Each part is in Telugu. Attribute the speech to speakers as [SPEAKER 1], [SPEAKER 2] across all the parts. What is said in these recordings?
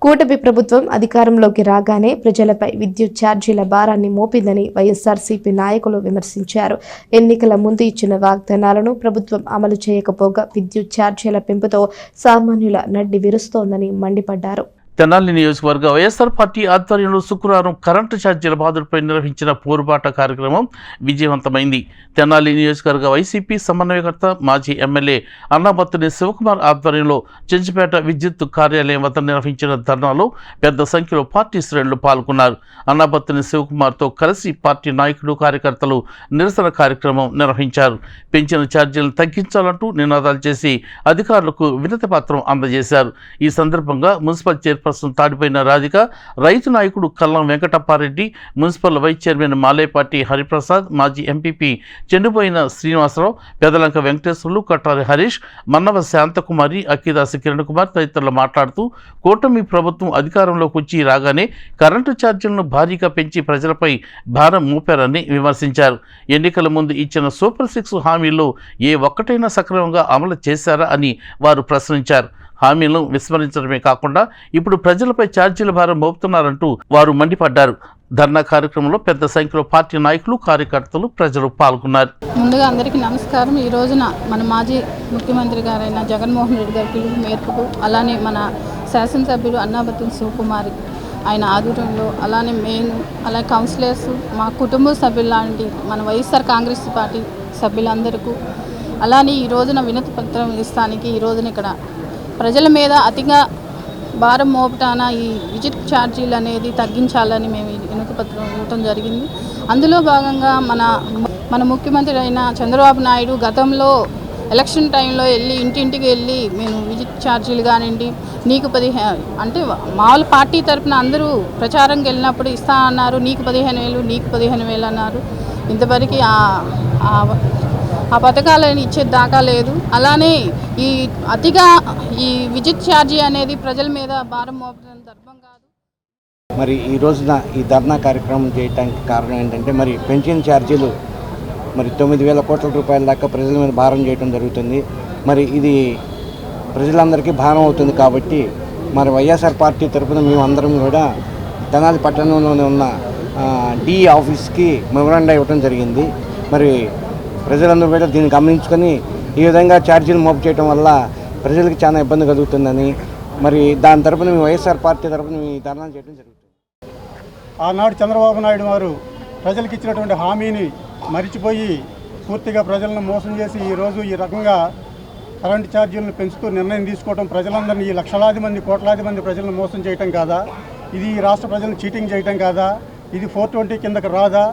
[SPEAKER 1] కూటమి ప్రభుత్వం అధికారంలోకి రాగానే ప్రజలపై విద్యుత్ ఛార్జీల భారాన్ని మోపిందని వైఎస్ఆర్సీపీ నాయకులు విమర్శించారు. ఎన్నికల ముందు ఇచ్చిన వాగ్దానాలను ప్రభుత్వం అమలు చేయకపోగా విద్యుత్ ఛార్జీల పెంపుతో సామాన్యుల నడ్డి విరుస్తోందని మండిపడ్డారు.
[SPEAKER 2] తెనాలి నియోజకవర్గ వైఎస్ఆర్ పార్టీ ఆధ్వర్యంలో శుక్రవారం కరెంటు ఛార్జీల బాధలపై నిర్వహించిన పోరుబాట కార్యక్రమం విజయవంతమైంది. తెనాలి నియోజకవర్గ వైసీపీ సమన్వయకర్త మాజీ ఎమ్మెల్యే అన్నాబత్తుని శివకుమార్ ఆధ్వర్యంలో చెంచుపేట విద్యుత్ కార్యాలయం వద్ద నిర్వహించిన ధర్నాలో పెద్ద సంఖ్యలో పార్టీ శ్రేణులు పాల్గొన్నారు. అన్నాబత్తుని శివకుమార్తో కలిసి పార్టీ నాయకులు కార్యకర్తలు నిరసన కార్యక్రమం నిర్వహించారు. పెంచిన ఛార్జీలను తగ్గించాలంటూ నినాదాలు చేసి అధికారులకు వినతి పత్రం అందజేశారు. ఈ సందర్భంగా మున్సిపల్ చైర్పర్సన్ తాడిపోయిన రాధిక, రైతు నాయకుడు Kallam Venkatappareddy, municipal vice chairman Malepati Hariprasad, మాజీ ఎంపీపీ చెండుపోయిన శ్రీనివాసరావు, పెదలంక వెంకటేశ్వర్లు, కట్టారి హరీష్, మన్నవ శాంతకుమారి, అక్కిదాసి కిరణ్ కుమార్ తదితరులు మాట్లాడుతూ కూటమి ప్రభుత్వం అధికారంలోకి వచ్చి రాగానే కరెంటు ఛార్జీలను భారీగా పెంచి ప్రజలపై భారం మోపారని విమర్శించారు. ఎన్నికల ముందు ఇచ్చిన సూపర్ 6 హామీల్లో ఏ ఒక్కటైనా సక్రమంగా అమలు చేశారా అని వారు ప్రశ్నించారు. హామీలను విస్మరించడమే కాకుండా ఇప్పుడు ప్రజలపై ఛార్జీల భారం మోపుతున్నారంటూ వారు మండిపడ్డారు. ధర్నా కార్యక్రమంలో పెద్ద సంఖ్యలో పార్టీ నాయకులు, కార్యకర్తలు, ప్రజలు పాల్గొన్నారు.
[SPEAKER 3] ముందుగా అందరికీ నమస్కారం. ఈ రోజున మన మాజీ ముఖ్యమంత్రి గారైన జగన్మోహన్ రెడ్డి గారి పిలుపు మేరకు, అలానే మన శాసనసభ్యులు అన్నాబత్తుని శివకుమారి ఆయన ఆధ్వర్యంలో, అలానే అలాగే కౌన్సిలర్స్, మా కుటుంబ సభ్యులు లాంటి మన వైఎస్ఆర్ కాంగ్రెస్ పార్టీ సభ్యులందరికీ, అలానే ఈ రోజున వినతి పత్రం ఇస్తానికి ఈ రోజున ఇక్కడ ప్రజల మీద అతిగా భారం మోపటాన ఈ విద్యుత్ ఛార్జీలు అనేది తగ్గించాలని మేము వినతి పత్రం ఇవ్వటం జరిగింది. అందులో భాగంగా మన ముఖ్యమంత్రి అయిన చంద్రబాబు నాయుడు గతంలో ఎలక్షన్ టైంలో ఇంటింటికి వెళ్ళి మేము విద్యుత్ ఛార్జీలు కానివ్వండి, నీకు 15 అంటే మామూలు పార్టీ తరఫున అందరూ ప్రచారంకి వెళ్ళినప్పుడు ఇస్తా అన్నారు, నీకు 15,000 నీకు 15,000 అన్నారు. ఇంతవరకు ఆ పథకాలను ఇచ్చే దాకా లేదు. అలానే ఈ అతిగా ఈ విద్యుత్ ఛార్జీ అనేది ప్రజల మీద భారం మోపడం ధర్మం కాదు.
[SPEAKER 4] మరి ఈ రోజున ఈ ధర్నా కార్యక్రమం చేయడానికి కారణం ఏంటంటే, మరి పెన్షన్ ఛార్జీలు మరి 9,000 కోట్ల రూపాయల దాకా ప్రజల మీద భారం చేయడం జరుగుతుంది. మరి ఇది ప్రజలందరికీ భారం అవుతుంది. కాబట్టి మరి వైఎస్ఆర్ పార్టీ తరఫున మేము అందరం కూడా తెనాలి పట్టణంలోనే ఉన్న డి ఆఫీస్కి మెమరాండా ఇవ్వడం జరిగింది. మరి ప్రజలందరూ కూడా దీన్ని గమనించుకొని ఈ విధంగా ఛార్జీలు మోపు చేయడం వల్ల ప్రజలకు చాలా ఇబ్బంది కలుగుతుందని, మరి దాని తరఫున మేము వైఎస్ఆర్ పార్టీ తరఫున ఈ ధర్నా చేయడం జరుగుతుంది.
[SPEAKER 5] ఆనాడు చంద్రబాబు నాయుడు వారు ప్రజలకు ఇచ్చినటువంటి హామీని మరిచిపోయి పూర్తిగా ప్రజలను మోసం చేసి ఈరోజు ఈ రకంగా కరెంటు ఛార్జీలను పెంచుతూ నిర్ణయం తీసుకోవడం ప్రజలందరినీ, ఈ లక్షలాది మంది, కోట్లాది మంది ప్రజలను మోసం చేయటం కాదా? ఇది ఈ రాష్ట్ర ప్రజలను చీటింగ్ చేయటం కాదా? ఇది 420 కిందకు రాదా?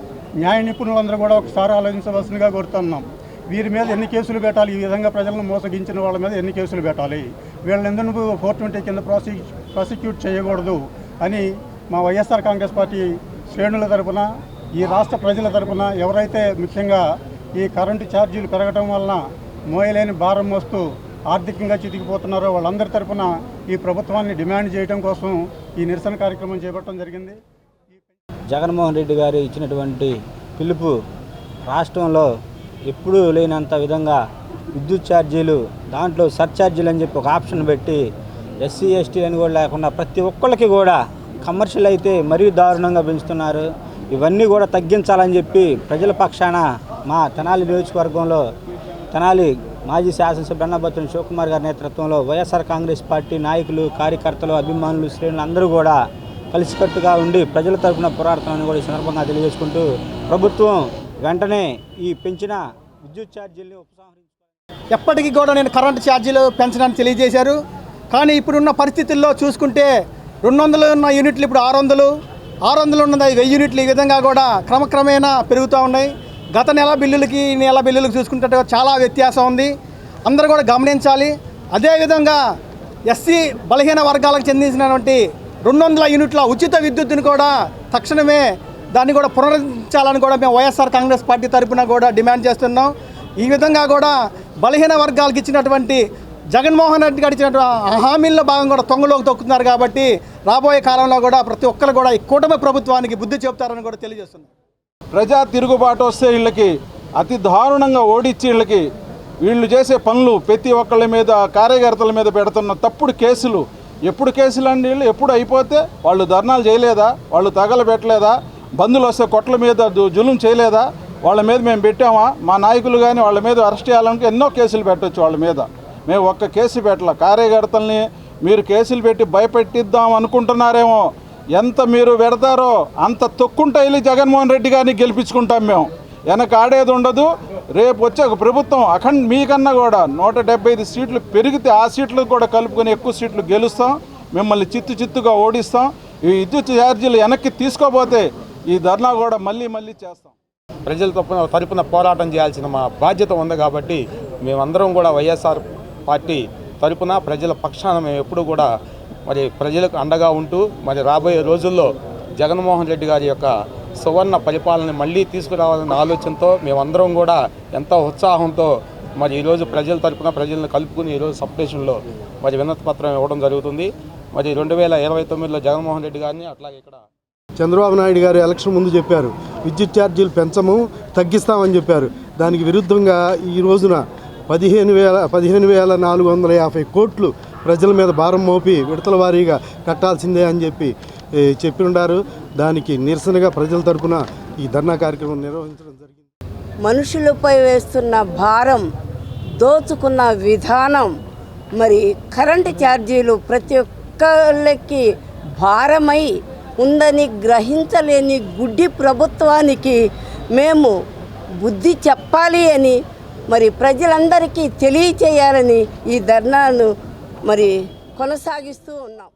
[SPEAKER 5] న్యాయ నిపుణులందరూ కూడా ఒకసారి ఆలోచించవలసిందిగా కోరుతున్నాం. వీరి మీద ఎన్ని కేసులు పెట్టాలి? ఈ విధంగా ప్రజలను మోసగించిన వాళ్ళ మీద ఎన్ని కేసులు పెట్టాలి? వీళ్ళని ఎందుకు 420 కింద ప్రాసిక్యూట్ చేయకూడదు అని మా వైఎస్ఆర్ కాంగ్రెస్ పార్టీ శ్రేణుల తరపున, ఈ రాష్ట్ర ప్రజల తరపున, ఎవరైతే ముఖ్యంగా ఈ కరెంటు ఛార్జీలు పెరగడం వలన మోయలేని భారం మోస్తూ ఆర్థికంగా చితికిపోతున్నారో వాళ్ళందరి తరపున ఈ ప్రభుత్వాన్ని డిమాండ్ చేయడం కోసం ఈ నిరసన కార్యక్రమం చేపట్టడం జరిగింది.
[SPEAKER 6] జగన్మోహన్ రెడ్డి గారు ఇచ్చినటువంటి పిలుపు రాష్ట్రంలో ఎప్పుడూ లేనంత విధంగా విద్యుత్ ఛార్జీలు, దాంట్లో సర్ఛార్జీలు అని చెప్పి ఒక ఆప్షన్ పెట్టి ఎస్సీ ఎస్టీ అని కూడా లేకుండా ప్రతి ఒక్కరికి కూడా కమర్షియల్ అయితే మరీ దారుణంగా పెంచుతున్నారు. ఇవన్నీ కూడా తగ్గించాలని చెప్పి ప్రజల పక్షాన మా తెనాలి నియోజకవర్గంలో తెనాలి మాజీ శాసనసభ్యులు అన్నాబత్తుని శివకుమార్ గారి నేతృత్వంలో వైఎస్ఆర్ కాంగ్రెస్ పార్టీ నాయకులు, కార్యకర్తలు, అభిమానులు, శ్రేణులు అందరూ కూడా కలిసికట్టుగా ఉండి ప్రజల తరఫున పోరాడుతున్నామని కూడా ఈ సందర్భంగా తెలియజేసుకుంటూ ప్రభుత్వం వెంటనే ఈ పెంచిన విద్యుత్ ఛార్జీలను ఉపసంహరించుకోవాలి.
[SPEAKER 7] ఎప్పటికీ కూడా నేను కరెంటు ఛార్జీలు పెంచడానికి తెలియజేశారు. కానీ ఇప్పుడున్న పరిస్థితుల్లో చూసుకుంటే 200 ఉన్న యూనిట్లు ఇప్పుడు 600, 600 ఉన్నది 1000 యూనిట్లు. ఈ విధంగా కూడా క్రమక్రమేణా పెరుగుతూ ఉన్నాయి. గత నెల బిల్లులకి ఈ నెల బిల్లులకు చూసుకుంటే చాలా వ్యత్యాసం ఉంది. అందరూ కూడా గమనించాలి. అదేవిధంగా ఎస్సీ బలహీన వర్గాలకు చెందించినటువంటి 200 యూనిట్ల ఉచిత విద్యుత్తుని కూడా తక్షణమే దాన్ని కూడా పునరుద్ధరించాలని కూడా మేము వైఎస్ఆర్ కాంగ్రెస్ పార్టీ తరఫున కూడా డిమాండ్ చేస్తున్నాం. ఈ విధంగా కూడా బలహీన వర్గాలకు ఇచ్చినటువంటి జగన్మోహన్ రెడ్డి గారు ఇచ్చినటువంటి హామీల్లో భాగంగా కూడా తొంగలోకి తొక్కుతున్నారు. కాబట్టి రాబోయే కాలంలో కూడా ప్రతి ఒక్కరు కూడా ఈ కూటమి ప్రభుత్వానికి బుద్ధి చెప్తారని కూడా తెలియజేస్తున్నాం.
[SPEAKER 8] ప్రజా తిరుగుబాటు వస్తే వీళ్ళకి అతి దారుణంగా ఓడించి వీళ్ళు చేసే పనులు, ప్రతి ఒక్కళ్ళ మీద, కార్యకర్తల మీద పెడుతున్న తప్పుడు కేసులు, ఎప్పుడు కేసులు అండి వీళ్ళు ఎప్పుడు అయిపోతే వాళ్ళు ధర్నాలు చేయలేదా, వాళ్ళు తగలబెట్టలేదా, బంధువులు వస్తే కొట్ల మీద జులుం చేయలేదా, వాళ్ళ మీద మేము పెట్టామా? మా నాయకులు కానీ వాళ్ళ మీద అరెస్ట్ చేయాలంటే ఎన్నో కేసులు పెట్టవచ్చు వాళ్ళ మీద. మేము ఒక్క కేసు పెట్టాల. కార్యకర్తల్ని మీరు కేసులు పెట్టి భయపెట్టిద్దాం అనుకుంటున్నారేమో. ఎంత మీరు పెడతారో అంత తొక్కుంటా వెళ్ళి జగన్మోహన్ రెడ్డి గారిని గెలిపించుకుంటాం మేము. వెనక ఆడేది ఉండదు. రేపు వచ్చే ఒక ప్రభుత్వం మీకన్నా కూడా 175 సీట్లు పెరిగితే ఆ సీట్లకు కూడా కలుపుకొని ఎక్కువ సీట్లు గెలుస్తాం. మిమ్మల్ని చిత్తుగా ఓడిస్తాం. ఈ విద్యుత్ ఛార్జీలు వెనక్కి తీసుకోపోతే ఈ ధర్నా కూడా మళ్ళీ చేస్తాం.
[SPEAKER 9] ప్రజల తరపున పోరాటం చేయాల్సిన మా బాధ్యత ఉంది కాబట్టి మేమందరం కూడా వైఎస్ఆర్ పార్టీ తరపున ప్రజల పక్షాన మేము ఎప్పుడు కూడా మరి ప్రజలకు అండగా ఉంటూ మరి రాబోయే రోజుల్లో జగన్మోహన్ రెడ్డి గారి యొక్క సువర్ణ పరిపాలన మళ్ళీ తీసుకురావాలనే ఆలోచనతో మేమందరం కూడా ఎంతో ఉత్సాహంతో మరి ఈరోజు ప్రజల తరపున ప్రజలను కలుపుకుని ఈరోజు సబ్స్టేషన్లో మరి వినతి పత్రం ఇవ్వడం జరుగుతుంది. మరి 2029లో జగన్మోహన్ రెడ్డి గారిని అట్లాగే ఇక్కడ
[SPEAKER 5] చంద్రబాబు నాయుడు గారు ఎలక్షన్ ముందు చెప్పారు విద్యుత్ ఛార్జీలు పెంచము, తగ్గిస్తామని చెప్పారు. దానికి విరుద్ధంగా ఈ రోజున 15,450 కోట్లు ప్రజల మీద భారం మోపి విడతల వారీగా కట్టాల్సిందే అని చెప్పి ఉన్నారు. దానికి నిరసనగా ప్రజల తరపున ఈ ధర్నా కార్యక్రమం నిర్వహించడం జరిగింది.
[SPEAKER 10] మనుషులపై వేస్తున్న భారం, దోచుకున్న విధానం, మరి కరెంటు ఛార్జీలు ప్రతి ఒక్కళ్ళకి భారమై ఉందని గ్రహించలేని గుడ్డి ప్రభుత్వానికి మేము బుద్ధి చెప్పాలి అని మరి ప్రజలందరికీ తెలియచేయాలని ఈ ధర్నాను మరి కొనసాగిస్తూ ఉన్నాం.